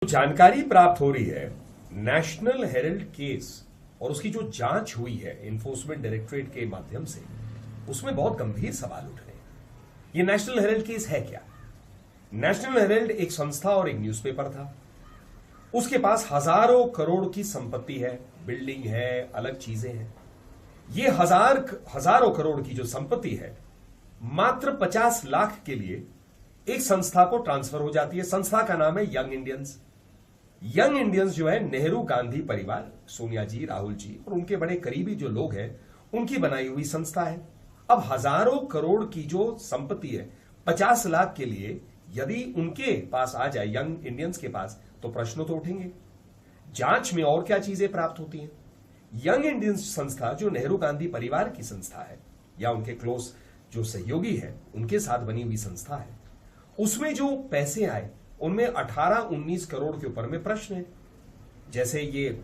जानकारी प्राप्त हो रही है नेशनल हेरल्ड केस और उसकी जो जांच हुई है इन्फोर्समेंट डायरेक्टरेट के माध्यम से, उसमें बहुत गंभीर सवाल उठ रहे हैं। ये नेशनल हेरल्ड केस है क्या? नेशनल हेरल्ड एक संस्था और एक न्यूज़पेपर था। उसके पास हजारों करोड़ की संपत्ति है, बिल्डिंग है, अलग चीजें हैं। ये हजारों करोड़ की जो संपत्ति है मात्र 50 लाख के लिए एक संस्था को ट्रांसफर हो जाती है। संस्था का नाम है यंग इंडियंस। यंग इंडियंस जो है नेहरू गांधी परिवार, सोनिया जी, राहुल जी और उनके बड़े करीबी जो लोग हैं उनकी बनाई हुई संस्था है। अब हजारों करोड़ की जो संपत्ति है 50 लाख के लिए यदि उनके पास आ जाए, यंग इंडियंस के पास, तो प्रश्न तो उठेंगे। जांच में और क्या चीजें प्राप्त होती हैं? यंग इंडियंस संस्था जो नेहरू गांधी परिवार की संस्था है या उनके क्लोज जो सहयोगी है उनके साथ बनी हुई संस्था है, उसमें जो पैसे आए उनमें 18-19 करोड़ के ऊपर में प्रश्न है। जैसे ये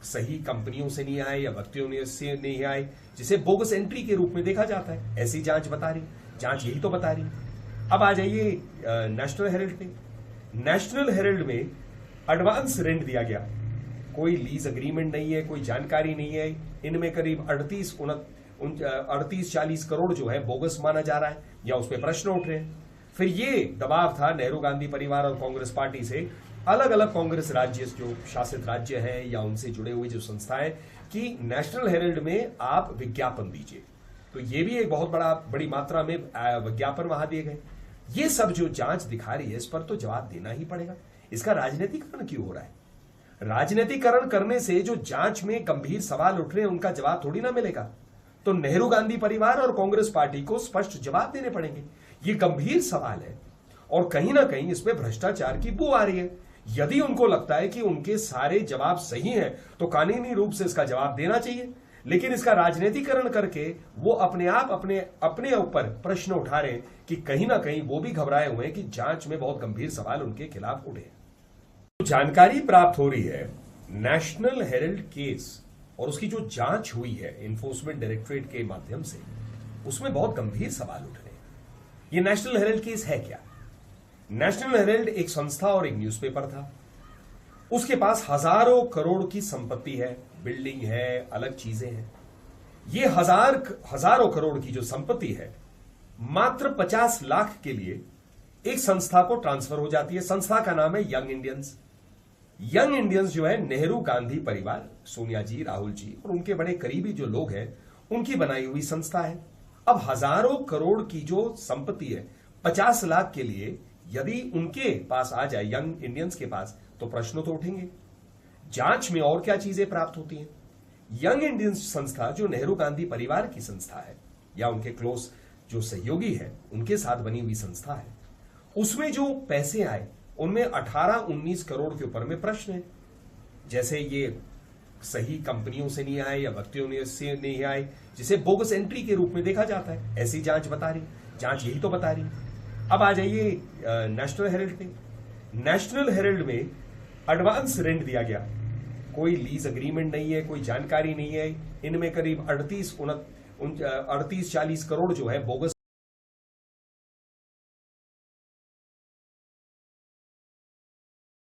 सही कंपनियों से नहीं आए या व्यक्तियों से नहीं आए, जिसे बोगस एंट्री के रूप में देखा जाता है। ऐसी जांच बता रही, जांच यही तो बता रही। अब आ जाइए नेशनल हेरल्ड पे। नेशनल हेरल्ड में एडवांस रेंट दिया गया, कोई लीज अग्रीमेंट नहीं है, कोई जानकारी नहीं है। इनमें करीब 38-40 करोड़ जो है बोगस माना जा रहा है या उस पर प्रश्न उठ रहे हैं। फिर ये दबाव था नेहरू गांधी परिवार और कांग्रेस पार्टी से, अलग अलग कांग्रेस राज्य जो शासित राज्य हैं या उनसे जुड़े हुए जो संस्थाएं, कि नेशनल हेरल्ड में आप विज्ञापन दीजिए। तो ये भी एक बहुत बड़ी मात्रा में विज्ञापन वहां दिए गए। ये सब जो जांच दिखा रही है, इस पर तो जवाब देना ही पड़ेगा। इसका राजनीतिकरण क्यों हो रहा है? राजनीतिकरण करने से जो जांच में गंभीर सवाल उठ रहे हैं उनका जवाब थोड़ी ना मिलेगा। तो नेहरू गांधी परिवार और कांग्रेस पार्टी को स्पष्ट जवाब देने पड़ेंगे। ये गंभीर सवाल है और कहीं ना कहीं इसमें भ्रष्टाचार की बू आ रही है। यदि उनको लगता है कि उनके सारे जवाब सही हैं तो कानूनी रूप से इसका जवाब देना चाहिए, लेकिन इसका राजनीतिकरण करके वो अपने ऊपर प्रश्न उठा रहे हैं कि कहीं ना कहीं वो भी घबराए हुए हैं कि जांच में बहुत गंभीर सवाल उनके खिलाफ उठे। जानकारी प्राप्त हो रही है नेशनल हेरल्ड केस और उसकी जो जांच हुई है इन्फोर्समेंट डायरेक्टरेट के माध्यम से, उसमें बहुत गंभीर सवाल उठ रहे हैं। ये नेशनल हेरल्ड केस है क्या? नेशनल हेरल्ड एक संस्था और एक न्यूज़पेपर था। उसके पास हजारों करोड़ की संपत्ति है, बिल्डिंग है, अलग चीजें हैं। ये हजारों करोड़ की जो संपत्ति है मात्र 50 लाख के लिए एक संस्था को ट्रांसफर हो जाती है। संस्था का नाम है यंग इंडियंस। यंग इंडियंस जो है नेहरू गांधी परिवार, सोनिया जी, राहुल जी और उनके बड़े करीबी जो लोग हैं उनकी बनाई हुई संस्था है। अब हजारों करोड़ की जो संपत्ति है 50 लाख के लिए यदि उनके पास आ जाए, यंग इंडियंस के पास, तो प्रश्न तो उठेंगे। जांच में और क्या चीजें प्राप्त होती हैं? यंग इंडियंस संस्था जो नेहरू गांधी परिवार की संस्था है या उनके क्लोज जो सहयोगी है उनके साथ बनी हुई संस्था है, उसमें जो पैसे आए उनमें 18-19 करोड़ के ऊपर में प्रश्न है। जैसे ये सही कंपनियों से नहीं आए या व्यक्तियों से नहीं आए, जिसे बोगस एंट्री के रूप में देखा जाता है। ऐसी जांच बता रही, जांच यही तो बता रही। अब आ जाइए नेशनल हेरल्ड पे। नेशनल हेरल्ड में एडवांस रेंट दिया गया, कोई लीज अग्रीमेंट नहीं है, कोई जानकारी नहीं है। इनमें करीब 38-40 करोड़ जो है बोगस